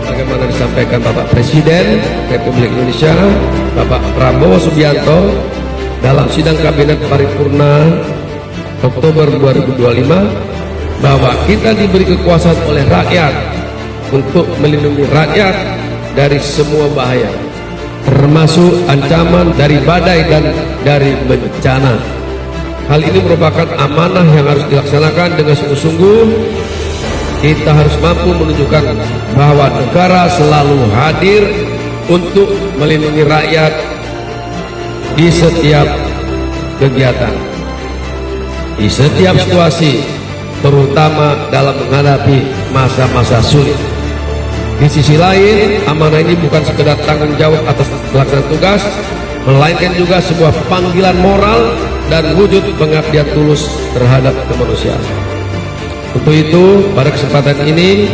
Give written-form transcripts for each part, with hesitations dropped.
Bagaimana disampaikan Bapak Presiden Republik Indonesia Bapak Prabowo Subianto dalam sidang Kabinet Paripurna Oktober 2025, bahwa kita diberi kekuasaan oleh rakyat untuk melindungi rakyat dari semua bahaya, termasuk ancaman dari badai dan dari bencana. Hal ini merupakan amanah yang harus dilaksanakan dengan sungguh-sungguh. Kita harus mampu menunjukkan bahwa negara selalu hadir untuk melindungi rakyat di setiap kegiatan, di setiap situasi, terutama dalam menghadapi masa-masa sulit. Di sisi lain, amanah ini bukan sekedar tanggung jawab atas pelaksanaan tugas, melainkan juga sebuah panggilan moral dan wujud pengabdian tulus terhadap kemanusiaan. Untuk itu, pada kesempatan ini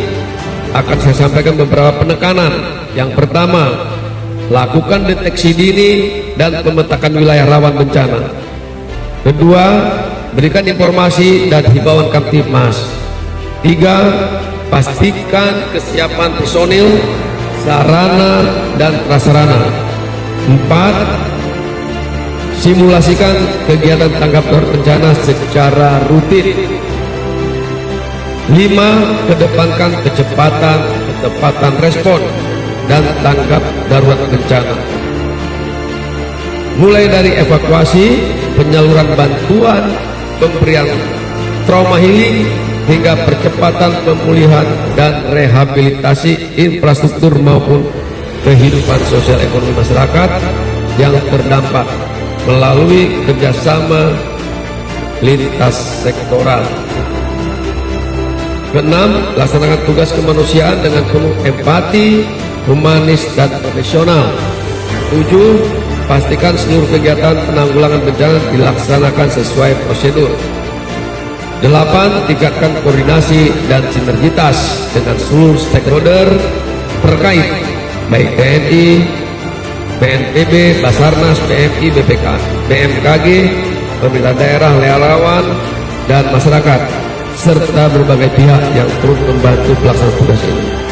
akan saya sampaikan beberapa penekanan. Yang pertama, lakukan deteksi dini dan pemetakan wilayah rawan bencana. Kedua, berikan informasi dan himbauan Kamtibmas. 3. Pastikan kesiapan personil, sarana dan prasarana. 4. Simulasikan kegiatan tanggap darurat bencana secara rutin. 5. Kedepankan kecepatan, ketepatan respon dan tanggap darurat bencana, mulai dari evakuasi, penyaluran bantuan, pemberian trauma healing, hingga percepatan pemulihan dan rehabilitasi infrastruktur maupun kehidupan sosial ekonomi masyarakat yang terdampak melalui kerjasama lintas sektoral. Keenam, laksanakan tugas kemanusiaan dengan penuh empati, humanis dan profesional. 7. Pastikan seluruh kegiatan penanggulangan bencana dilaksanakan sesuai prosedur. 8. Tingkatkan koordinasi dan sinergitas dengan seluruh stakeholder terkait, baik TNI, BNPB, Basarnas, PMI, BPK, BMKG, pemerintah daerah, relawan, dan masyarakat, serta berbagai pihak yang turut membantu pelaksanaan tugas ini.